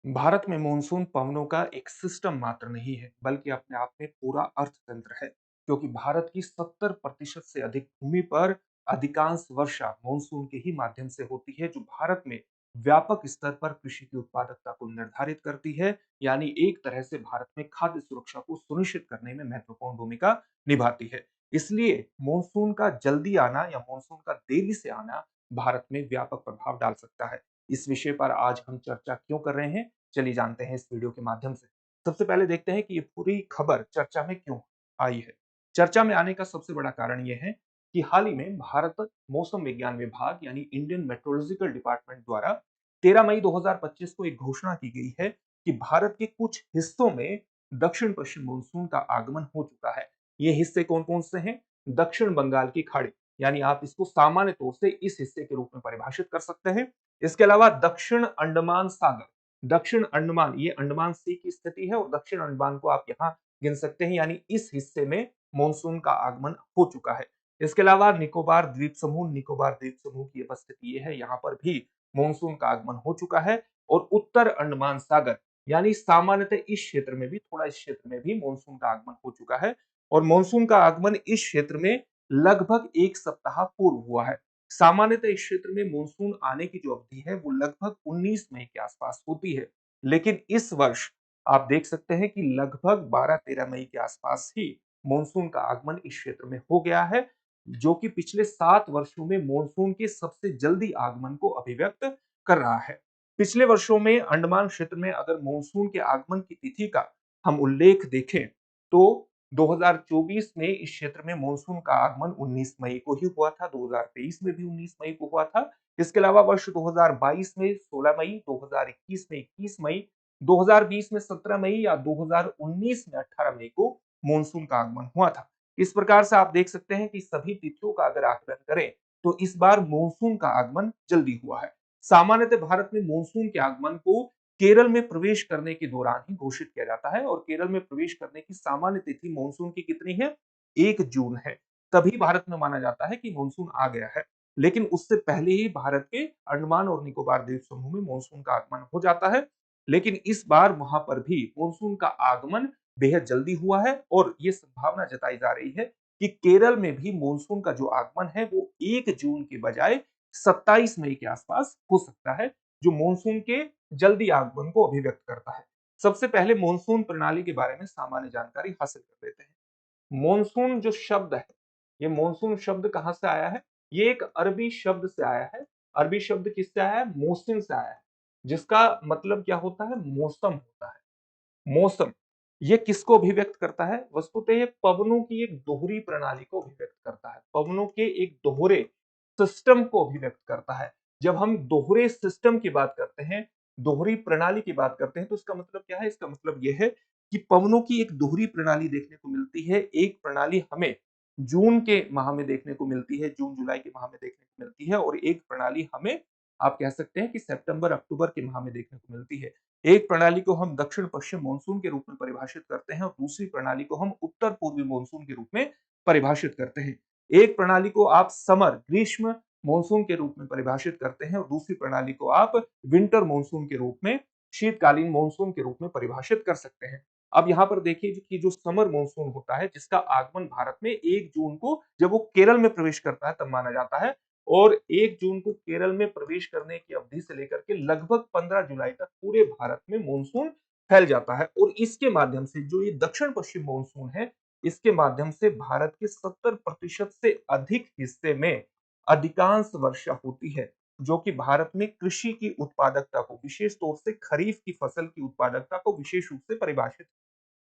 भारत में मानसून पवनों का एक सिस्टम मात्र नहीं है, बल्कि अपने आप में पूरा अर्थतंत्र है। क्योंकि भारत की 70% से अधिक भूमि पर अधिकांश वर्षा मानसून के ही माध्यम से होती है, जो भारत में व्यापक स्तर पर कृषि की उत्पादकता को निर्धारित करती है। यानी एक तरह से भारत में खाद्य सुरक्षा को सुनिश्चित करने में महत्वपूर्ण भूमिका निभाती है। इसलिए मानसून का जल्दी आना या मानसून का देरी से आना भारत में व्यापक प्रभाव डाल सकता है। इस विषय पर आज हम चर्चा क्यों कर रहे हैं, चलिए जानते हैं इस वीडियो के माध्यम से। सबसे पहले देखते हैं कि ये पूरी खबर चर्चा में क्यों आई है। चर्चा में आने का सबसे बड़ा कारण ये है कि हाल ही में भारत मौसम विज्ञान विभाग यानी इंडियन मेट्रोलॉजिकल डिपार्टमेंट द्वारा 13 मई 2025 को एक घोषणा की गई है कि भारत के कुछ हिस्सों में दक्षिण पश्चिम मानसून का आगमन हो चुका है। ये हिस्से कौन-कौन से हैं? दक्षिण बंगाल की खाड़ी, यानी आप इसको सामान्य तौर से इस हिस्से के रूप में परिभाषित कर सकते हैं। इसके अलावा दक्षिण अंडमान सागर, दक्षिण अंडमान, ये अंडमान सी की स्थिति है और दक्षिण अंडमान को आप यहाँ गिन सकते हैं, यानी इस हिस्से में मानसून का आगमन हो चुका है। इसके अलावा निकोबार द्वीप समूह की उपस्थिति ये है, यहाँ पर भी मानसून का आगमन हो चुका है। और उत्तर अंडमान सागर, यानी सामान्यतः इस क्षेत्र में भी, थोड़ा इस क्षेत्र में भी मानसून का आगमन हो चुका है। और मानसून का आगमन इस क्षेत्र में लगभग एक सप्ताह पूर्व हुआ है। सामान्यतः इस क्षेत्र में मानसून आने की जो अवधि है वो लगभग 19 मई के आसपास होती है, लेकिन इस वर्ष आप देख सकते हैं कि लगभग 12-13 मई के आसपास ही मानसून का आगमन इस क्षेत्र में हो गया है, जो कि पिछले 7 वर्षों में मानसून के सबसे जल्दी आगमन को अभिव्यक्त कर रहा है। पिछले वर्षों में अंडमान क्षेत्र में अगर मानसून के आगमन की तिथि का हम उल्लेख देखें तो 2024 में इस क्षेत्र में मानसून का आगमन 19 मई को ही हुआ था, 2023 में भी 19 मई को हुआ था। इसके अलावा वर्ष 2022 में 16 मई, 2021 में 21 मई, 2020 में 17 मई या 2019 में 18 मई को मानसून का आगमन हुआ था। इस प्रकार से आप देख सकते हैं कि सभी तिथियों का अगर आकलन करें तो इस बार मानसून का आगमन जल्दी हुआ है। सामान्यतः भारत में मानसून के आगमन को केरल में प्रवेश करने के दौरान ही घोषित किया जाता है और केरल में प्रवेश करने की सामान्य तिथि मानसून की कितनी है? 1 जून है। तभी भारत में माना जाता है कि मानसून आ गया है। लेकिन उससे पहले ही भारत के अंडमान और निकोबार द्वीप समूह में मानसून का आगमन हो जाता है। लेकिन इस बार वहां पर भी मानसून का आगमन बेहद जल्दी हुआ है और ये संभावना जताई जा रही है कि केरल में भी मानसून का जो आगमन है वो 1 जून के बजाय 27 मई के आसपास हो सकता है, जो मानसून के जल्दी आगमन को अभिव्यक्त करता है। सबसे पहले मानसून प्रणाली के बारे में सामान्य जानकारी हासिल कर लेते हैं। मानसून जो शब्द है, ये मानसून शब्द कहां से आया है? ये एक अरबी शब्द से आया है। अरबी शब्द किससे आया है? मोसिन से आया है, जिसका मतलब क्या होता है? मौसम होता है। मौसम ये किसको अभिव्यक्त करता है? वस्तुतः ये पवनों की एक दोहरी प्रणाली को अभिव्यक्त करता है, पवनों के एक दोहरे सिस्टम को अभिव्यक्त करता है। जब हम दोहरे सिस्टम की बात करते हैं, दोहरी प्रणाली की बात करते हैं, तो इसका मतलब क्या है? इसका मतलब यह है कि पवनों की एक दोहरी प्रणाली देखने को मिलती है। एक प्रणाली हमें जून के माह में देखने को मिलती है, जून जुलाई के माह में देखने को मिलती है, और एक प्रणाली हमें आप कह सकते हैं कि सितंबर अक्टूबर के माह में देखने को मिलती है। एक प्रणाली को हम दक्षिण पश्चिम मानसून के रूप में परिभाषित करते हैं और दूसरी प्रणाली को हम उत्तर पूर्वी मानसून के रूप में परिभाषित करते हैं। एक प्रणाली को आप समर ग्रीष्म मानसून के रूप में परिभाषित करते हैं और दूसरी प्रणाली को आप विंटर मानसून के रूप में, शीतकालीन मानसून के रूप में परिभाषित कर सकते हैं। अब यहाँ पर देखिए कि जो समर मानसून होता है, जिसका आगमन भारत में 1 जून को जब वो केरल में प्रवेश करता है तब माना जाता है, और 1 जून को केरल में प्रवेश करने की अवधि से लेकर के लगभग 15 जुलाई तक पूरे भारत में मानसून फैल जाता है। और इसके माध्यम से जो ये दक्षिण पश्चिम मानसून है, इसके माध्यम से भारत के 70% से अधिक हिस्से में अधिकांश वर्षा होती है, जो कि भारत में कृषि की उत्पादकता को, विशेष तौर से खरीफ की फसल की उत्पादकता को विशेष रूप से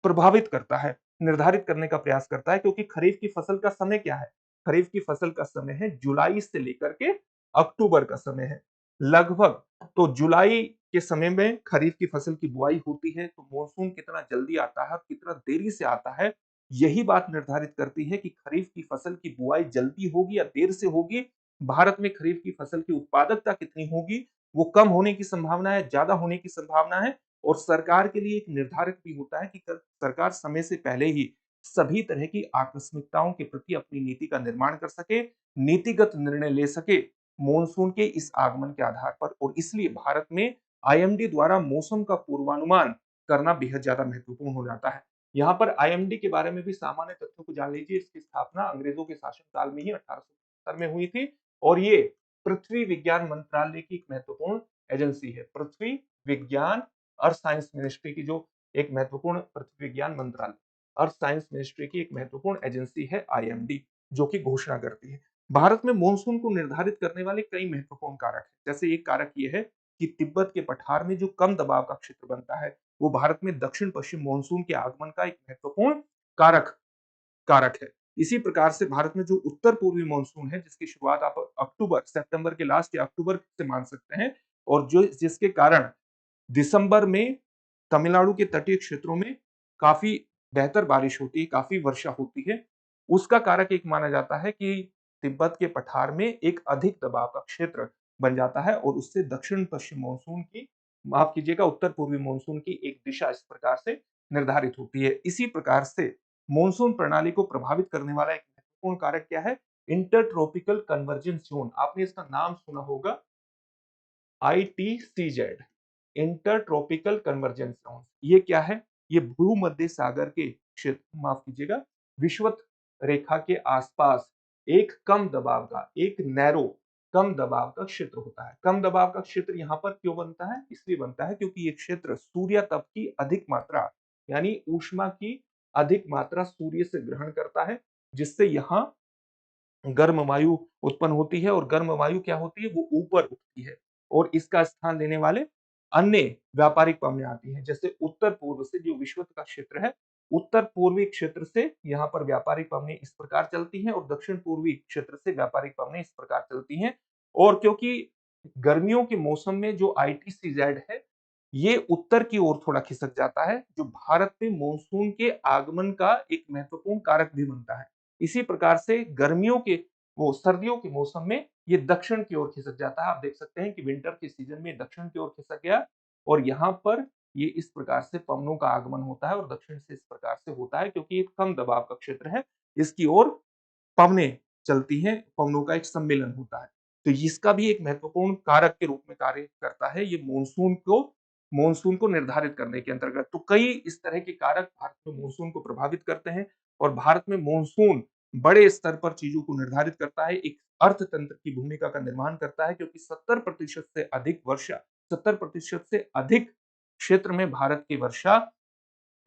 प्रभावित करता है, निर्धारित करने का प्रयास करता है। क्योंकि खरीफ की फसल का समय क्या है? खरीफ की फसल का समय है जुलाई से लेकर के अक्टूबर का समय है लगभग। तो जुलाई के समय में खरीफ की फसल की बुआई होती है, तो मानसून कितना जल्दी आता है और कितना देरी से आता है, यही बात निर्धारित करती है कि खरीफ की फसल की बुआई जल्दी होगी या देर से होगी। भारत में खरीफ की फसल की उत्पादकता कितनी होगी, वो कम होने की संभावना है, ज्यादा होने की संभावना है। और सरकार के लिए एक निर्धारित भी होता है कि सरकार समय से पहले ही सभी तरह की आकस्मिकताओं के प्रति अपनी नीति का निर्माण कर सके, नीतिगत निर्णय ले सके मानसून के इस आगमन के आधार पर। और इसलिए भारत में आईएमडी द्वारा मौसम का पूर्वानुमान करना बेहद ज्यादा महत्वपूर्ण हो जाता है। यहाँ पर आईएमडी के बारे में भी सामान्य तथ्यों को जान लीजिए। इसकी स्थापना अंग्रेजों के शासनकाल में ही 1870 में हुई थी और ये पृथ्वी विज्ञान मंत्रालय की एक महत्वपूर्ण एजेंसी है। पृथ्वी विज्ञान अर्थ साइंस मिनिस्ट्री की जो एक महत्वपूर्ण पृथ्वी विज्ञान मंत्रालय अर्थ साइंस मिनिस्ट्री की एक महत्वपूर्ण एजेंसी है आईएमडी, जो की घोषणा करती है। भारत में मॉनसून को निर्धारित करने वाले कई महत्वपूर्ण कारक हैं। जैसे एक कारक ये है कि तिब्बत के पठार में जो कम दबाव का क्षेत्र बनता है, वो भारत में दक्षिण पश्चिम मॉनसून के आगमन का एक महत्वपूर्ण कारक कारक है। इसी प्रकार से भारत में जो उत्तर पूर्वी मॉनसून है, जिसकी शुरुआत आप अक्टूबर सितंबर के लास्ट या अक्टूबर से मान सकते हैं और जो जिसके कारण दिसंबर में तमिलनाडु के तटीय क्षेत्रों में काफी बेहतर बारिश होती है, काफी वर्षा होती है। उसका कारक एक माना जाता है कि तिब्बत के पठार में एक अधिक दबाव का क्षेत्र बन जाता है और उससे दक्षिण पश्चिम मानसून की, माफ कीजिएगा, उत्तर पूर्वी मानसून की एक दिशा इस प्रकार से निर्धारित होती है। इसी प्रकार से मानसून प्रणाली को प्रभावित करने वाला एक महत्वपूर्ण कारक क्या है? Inter tropical convergence zone. आपने इसका नाम सुना होगा, ITCZ, inter tropical convergence zone. ये क्या है? ये भूमध्य सागर के क्षेत्र, माफ कीजिएगा, विषुवत रेखा के आसपास एक कम दबाव का, एक नैरो कम दबाव का क्षेत्र होता है। कम दबाव का क्षेत्र यहाँ पर क्यों बनता है? इसलिए बनता है क्योंकि ये क्षेत्र सूर्य तप की अधिक मात्रा, यानी ऊष्मा की अधिक मात्रा सूर्य से ग्रहण करता है, जिससे यहाँ गर्म वायु उत्पन्न होती है और गर्म वायु क्या होती है? वो ऊपर उठती है और इसका स्थान लेने वाले अन्य व्यापारिक पवनें आती हैं। जैसे उत्तर पूर्व से जो विषुवत का क्षेत्र है, उत्तर पूर्वी क्षेत्र से यहाँ पर व्यापारिक पवनें इस प्रकार चलती हैं और दक्षिण पूर्वी क्षेत्र से व्यापारिक पवनें इस प्रकार चलती हैं। और क्योंकि गर्मियों के मौसम में जो ITCZ है, ये उत्तर की ओर थोड़ा खिसक जाता है, जो भारत में मानसून के आगमन का एक महत्वपूर्ण कारक भी बनता है। इसी प्रकार से गर्मियों के, वो सर्दियों के मौसम में ये दक्षिण की ओर खिसक जाता है। आप देख सकते हैं कि विंटर के सीजन में दक्षिण की ओर खिसक गया और यहाँ पर ये इस प्रकार से पवनों का आगमन होता है और दक्षिण से इस प्रकार से होता है क्योंकि एक कम दबाव का क्षेत्र है, इसकी ओर पवनें चलती हैं, पवनों का एक सम्मेलन होता है। तो इसका भी एक महत्वपूर्ण कारक के रूप में कार्य करता है ये मानसून को निर्धारित करने के अंतर्गत। तो कई इस तरह के कारक भारत में मानसून को प्रभावित करते हैं और भारत में मानसून बड़े स्तर पर चीजों को निर्धारित करता है, एक अर्थतंत्र की भूमिका का निर्माण करता है, क्योंकि 70% से अधिक वर्षा, 70% से अधिक क्षेत्र में भारत की वर्षा,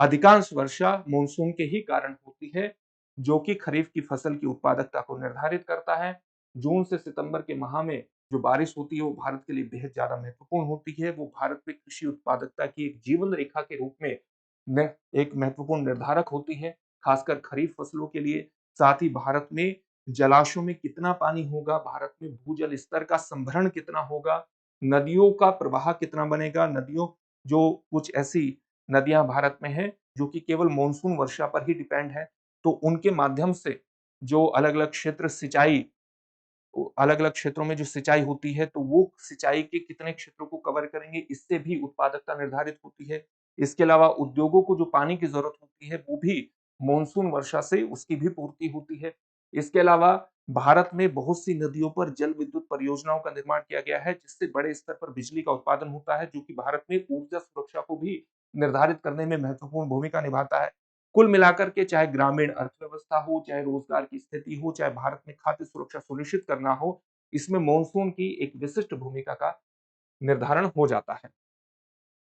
अधिकांश वर्षा मानसून के ही कारण होती है, जो कि खरीफ की फसल की उत्पादकता को निर्धारित करता है। जून से सितंबर के माह में जो बारिश होती है वो भारत के लिए बेहद ज्यादा महत्वपूर्ण होती है। वो भारत में कृषि उत्पादकता की एक जीवन रेखा के रूप में एक महत्वपूर्ण निर्धारक होती है, खासकर खरीफ फसलों के लिए। साथ ही भारत में जलाशयों में कितना पानी होगा, भारत में भूजल स्तर का संभरण कितना होगा, नदियों का प्रवाह कितना बनेगा। नदियों, जो कुछ ऐसी नदियां भारत में हैं जो कि केवल मानसून वर्षा पर ही डिपेंड है, तो उनके माध्यम से जो अलग-अलग क्षेत्र सिंचाई, अलग-अलग क्षेत्रों में जो सिंचाई होती है, तो वो सिंचाई के कितने क्षेत्रों को कवर करेंगे, इससे भी उत्पादकता निर्धारित होती है। इसके अलावा उद्योगों को जो पानी की जरूरत होती है, वो भी मानसून वर्षा से उसकी भी पूर्ति होती है। इसके अलावा भारत में बहुत सी नदियों पर जल विद्युत परियोजनाओं का निर्माण किया गया है, जिससे बड़े स्तर पर बिजली का उत्पादन होता है, जो कि भारत में ऊर्जा सुरक्षा को भी निर्धारित करने में महत्वपूर्ण भूमिका निभाता है। कुल मिलाकर के चाहे ग्रामीण अर्थव्यवस्था हो, चाहे रोजगार की स्थिति हो, चाहे भारत में खाद्य सुरक्षा सुनिश्चित करना हो, इसमें मानसून की एक विशिष्ट भूमिका का निर्धारण हो जाता है।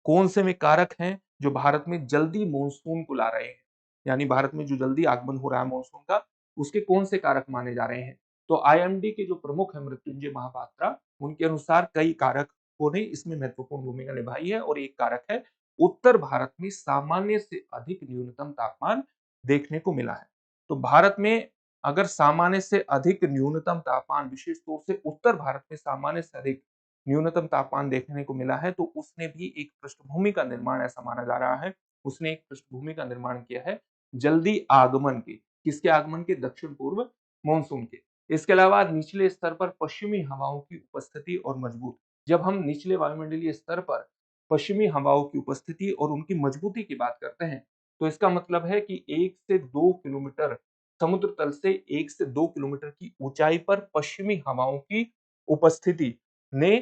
कौन से वे कारक हैं जो भारत में जल्दी मानसून को ला रहे हैं, यानी भारत में जो जल्दी आगमन हो रहा है मानसून का, उसके कौन से कारक माने जा रहे हैं? तो आईएमडी के जो प्रमुख है मृत्युंजय महापात्रा, उनके अनुसार कई कारकों ने इसमें महत्वपूर्ण भूमिका निभाई है और एक कारक है, उत्तर भारत में सामान्य से अधिक न्यूनतम तापमान देखने को मिला है। तो भारत में अगर सामान्य से अधिक न्यूनतम तापमान, विशेष तौर से उत्तर भारत में सामान्य से अधिक न्यूनतम तापमान देखने को मिला है, तो उसने भी एक पृष्ठभूमि का निर्माण, ऐसा माना जा रहा है, उसने एक पृष्ठभूमि का निर्माण किया है जल्दी आगमन के। किसके आगमन के? दक्षिण पूर्व मानसून के। इसके अलावा निचले स्तर पर पश्चिमी हवाओं की उपस्थिति और मजबूत। जब हम निचले वायुमंडलीय स्तर पर पश्चिमी हवाओं की उपस्थिति और उनकी मजबूती की बात करते हैं, तो इसका मतलब है कि 1 से 2 किलोमीटर समुद्र तल से 1 से 2 किलोमीटर की ऊंचाई पर पश्चिमी हवाओं की उपस्थिति ने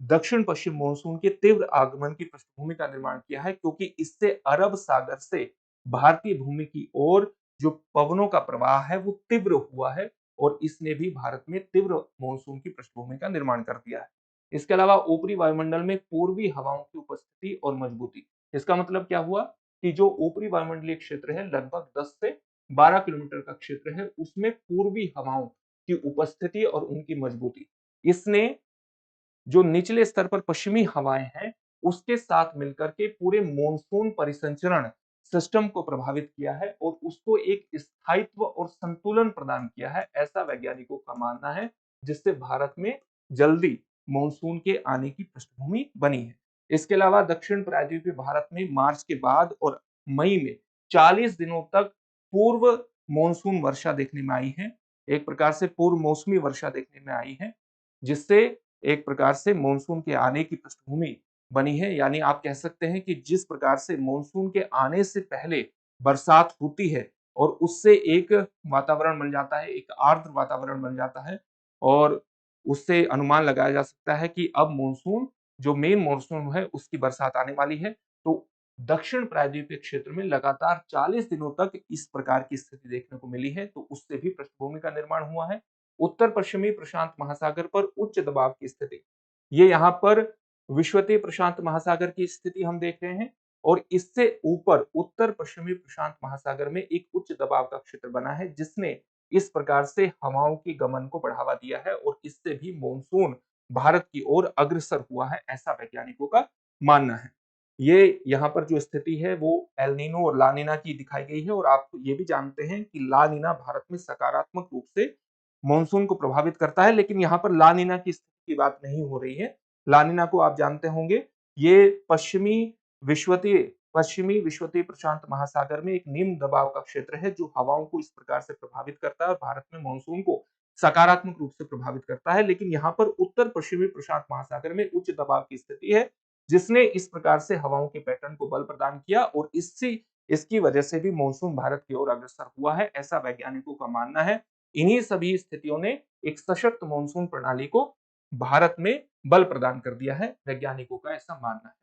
दक्षिण पश्चिम मानसून के तीव्र आगमन की पृष्ठभूमि का निर्माण किया है, क्योंकि इससे अरब सागर से भारतीय भूमि की ओर जो पवनों का प्रवाह है वो तीव्र हुआ है और इसने भी भारत में तीव्र मानसून की पृष्ठभूमि का निर्माण कर दिया है। इसके अलावा ऊपरी वायुमंडल में पूर्वी हवाओं की उपस्थिति और मजबूती। इसका मतलब क्या हुआ कि जो ऊपरी वायुमंडलीय क्षेत्र है लगभग 10 से 12 किलोमीटर का क्षेत्र है, उसमें पूर्वी हवाओं की उपस्थिति और उनकी मजबूती, इसने जो निचले स्तर पर पश्चिमी हवाएं हैं उसके साथ मिलकर के पूरे मॉनसून परिसंचरण सिस्टम को प्रभावित किया है और उसको एक स्थायित्व और संतुलन प्रदान किया है, ऐसा वैज्ञानिकों का मानना है, जिससे भारत में जल्दी मॉनसून के आने की पृष्ठभूमि बनी है। इसके अलावा दक्षिण प्रायद्वीपीय भारत में मार्च के बाद और मई में 40 दिनों तक पूर्व मॉनसून वर्षा देखने में आई है, एक प्रकार से पूर्व मौसमी वर्षा देखने में आई है, जिससे एक प्रकार से मानसून के आने की पृष्ठभूमि बनी है। यानी आप कह सकते हैं कि जिस प्रकार से मानसून के आने से पहले बरसात होती है और उससे एक वातावरण बन जाता है, एक आर्द्र वातावरण बन जाता है और उससे अनुमान लगाया जा सकता है कि अब मानसून जो मेन मानसून है उसकी बरसात आने वाली है। तो दक्षिण प्रायद्वीपीय क्षेत्र में लगातार 40 दिनों तक इस प्रकार की स्थिति देखने को मिली है, तो उससे भी पृष्ठभूमि का निर्माण हुआ है। उत्तर पश्चिमी प्रशांत महासागर पर उच्च दबाव की स्थिति, ये यहाँ पर विषुवतीय प्रशांत महासागर की स्थिति हम देख रहे हैं और इससे ऊपर उत्तर पश्चिमी प्रशांत महासागर में एक उच्च दबाव का क्षेत्र बना है, जिसने इस प्रकार से हवाओं की गमन को बढ़ावा दिया है और इससे भी मानसून भारत की ओर अग्रसर हुआ है, ऐसा वैज्ञानिकों का मानना है। ये यहाँ पर जो स्थिति है वो एल नीनो और ला नीना की दिखाई गई है और आप ये भी जानते हैं कि ला नीना भारत में सकारात्मक रूप से मानसून को प्रभावित करता है, लेकिन यहाँ पर ला नीना की स्थिति की बात नहीं हो रही है। ला नीना को आप जानते होंगे, ये पश्चिमी विषुवतीय प्रशांत महासागर में एक निम्न दबाव का क्षेत्र है जो हवाओं को इस प्रकार से प्रभावित करता है और भारत में मानसून को सकारात्मक रूप से प्रभावित करता है। लेकिन यहाँ पर उत्तर पश्चिमी प्रशांत महासागर में उच्च दबाव की स्थिति है, जिसने इस प्रकार से हवाओं के पैटर्न को बल प्रदान किया और इसकी वजह से भी मानसून भारत की ओर अग्रसर हुआ है, ऐसा वैज्ञानिकों का मानना है। इन्हीं सभी स्थितियों ने एक सशक्त मानसून प्रणाली को भारत में बल प्रदान कर दिया है, वैज्ञानिकों का ऐसा मानना है।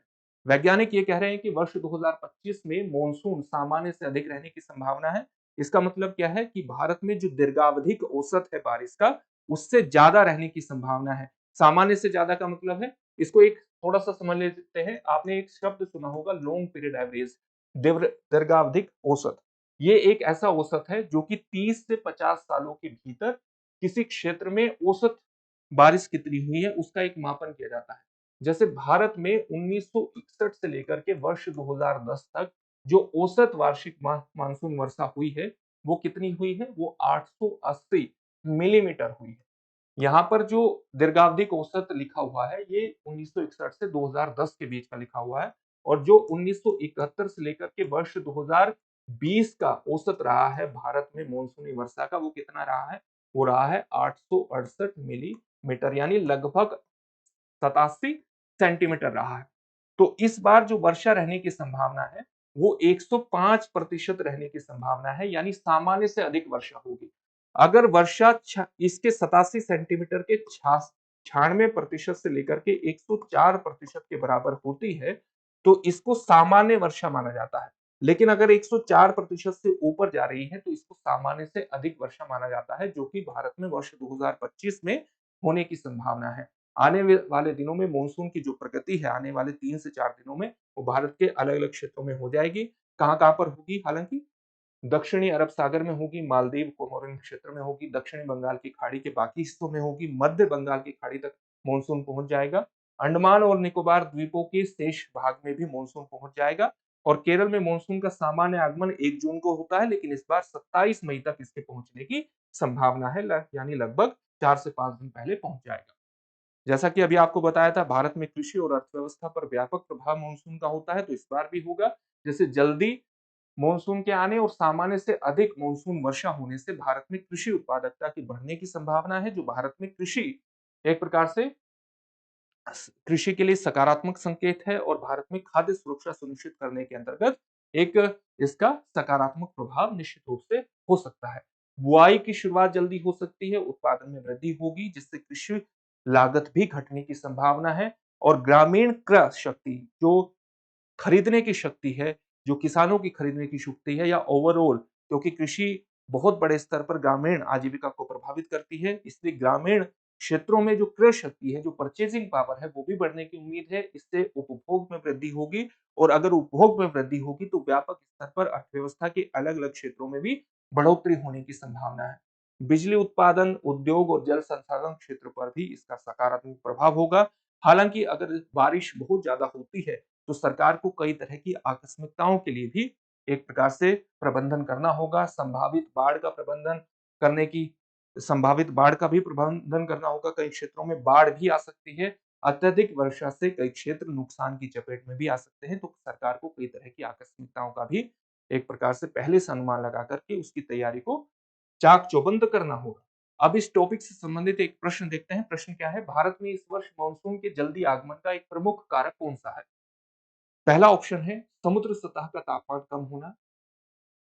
वैज्ञानिक ये कह रहे हैं कि वर्ष 2025 में मानसून सामान्य से अधिक रहने की संभावना है। इसका मतलब क्या है कि भारत में जो दीर्घावधिक औसत है बारिश का, उससे ज्यादा रहने की संभावना है। सामान्य से ज्यादा का मतलब है, इसको एक थोड़ा सा समझ लेते हैं। आपने एक शब्द सुना होगा, लॉन्ग पीरियड एवरेज, दीर्घावधिक औसत। ये एक ऐसा औसत है जो कि 30 से 50 सालों के भीतर किसी क्षेत्र में औसत बारिश कितनी हुई है उसका एक मापन किया जाता है। जैसे भारत में 1961 से लेकर के वर्ष 2010 तक जो औसत वार्षिक मानसून वर्षा हुई है वो कितनी हुई है, वो 880 मिलीमीटर हुई है। यहाँ पर जो दीर्घावधिक औसत लिखा हुआ है ये 1961 से 2010 के बीच का लिखा हुआ है और जो 1971 से लेकर के वर्ष 2020 का औसत रहा है भारत में मानसूनी वर्षा का, वो कितना रहा है, वो रहा है 868 मिलीमीटर, यानी लगभग 87 सेंटीमीटर रहा है। तो इस बार जो वर्षा रहने की संभावना है वो 105% रहने की संभावना है, यानी सामान्य से अधिक वर्षा होगी। अगर वर्षा इसके 87 सेंटीमीटर के 96% से लेकर के 104% के बराबर होती है तो इसको सामान्य वर्षा माना जाता है। लेकिन अगर 104% से ऊपर जा रही है तो इसको सामान्य से अधिक वर्षा माना जाता है, जो कि भारत में वर्ष 2025 में होने की संभावना है। आने वाले दिनों में मानसून की जो प्रगति है आने वाले 3 से 4 दिनों में वो भारत के अलग-अलग क्षेत्रों में हो जाएगी। कहाँ-कहाँ पर होगी? हालांकि दक्षिणी अरब सागर में होगी, मालदीव कोमोरिन क्षेत्र में होगी, दक्षिणी बंगाल की खाड़ी के बाकी हिस्सों में होगी, मध्य बंगाल की खाड़ी तक मानसून पहुंच जाएगा। अंडमान और निकोबार द्वीपों के शेष भाग में भी मानसून पहुंच जाएगा और केरल में मानसून का सामान्य आगमन 1 जून को होता है, लेकिन इस बार 27 मई तक इसके पहुंचने की संभावना है, यानी लगभग 4 से 5 दिन पहले पहुंच जाएगा। जैसा कि अभी आपको बताया था, भारत में कृषि और अर्थव्यवस्था पर व्यापक प्रभाव मानसून का होता है, तो इस बार भी होगा। जैसे जल्दी मानसून के आने और सामान्य से अधिक मानसून वर्षा होने से भारत में कृषि उत्पादकता की बढ़ने की संभावना है, जो भारत में कृषि एक प्रकार से कृषि के लिए सकारात्मक संकेत है और भारत में खाद्य सुरक्षा सुनिश्चित करने के अंतर्गत एक इसका सकारात्मक प्रभाव निश्चित रूप से हो सकता है। बुआई की शुरुआत जल्दी हो सकती है, उत्पादन में वृद्धि होगी, जिससे कृषि लागत भी घटने की संभावना है। और ग्रामीण क्रय शक्ति, जो खरीदने की शक्ति है, जो किसानों की खरीदने की शक्ति है, या ओवरऑल, क्योंकि कृषि बहुत बड़े स्तर पर ग्रामीण आजीविका को प्रभावित करती है, इसलिए ग्रामीण क्षेत्रों में जो क्रय शक्ति है, जो परचेजिंग पावर है, वो भी बढ़ने की उम्मीद है। इससे उपभोग में वृद्धि होगी, और अगर उपभोग में वृद्धि होगी तो व्यापक स्तर पर अर्थव्यवस्था के अलग-अलग क्षेत्रों में भी बढ़ोतरी होने की संभावना है। बिजली उत्पादन, उद्योग और जल संसाधन क्षेत्र पर भी इसका सकारात्मक प्रभाव होगा। हालांकि अगर बारिश बहुत ज्यादा होती है तो सरकार को कई तरह की आकस्मिकताओं के लिए भी एक प्रकार से प्रबंधन करना होगा। संभावित बाढ़ का भी प्रबंधन करना होगा। कई क्षेत्रों में बाढ़ भी आ सकती है। अत्यधिक वर्षा से कई क्षेत्र नुकसान की चपेट में भी आ सकते हैं, तो सरकार को कई तरह की आकस्मिकताओं का भी एक प्रकार से पहले से अनुमान लगा करके उसकी तैयारी को चाक चौबंद करना होगा। अब इस टॉपिक से संबंधित एक प्रश्न देखते हैं। प्रश्न क्या है? भारत में इस वर्ष मानसून के जल्दी आगमन का एक प्रमुख कारक कौन सा है? पहला ऑप्शन है समुद्र सतह का तापमान कम होना,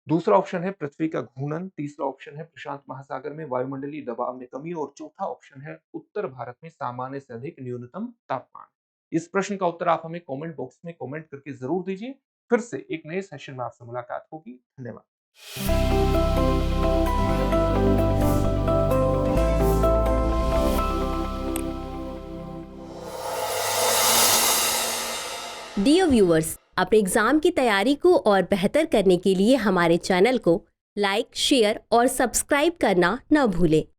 दूसरा ऑप्शन है पृथ्वी का घूर्णन, तीसरा ऑप्शन है प्रशांत महासागर में वायुमंडलीय दबाव में कमी, और चौथा ऑप्शन है उत्तर भारत में सामान्य से अधिक न्यूनतम तापमान। इस प्रश्न का उत्तर आप हमें कमेंट बॉक्स में कमेंट करके जरूर दीजिए। फिर से एक नए सेशन में आपसे मुलाकात होगी। धन्यवाद। डियर व्यूअर्स, अपने एग्जाम की तैयारी को और बेहतर करने के लिए हमारे चैनल को लाइक, शेयर और सब्सक्राइब करना न भूलें।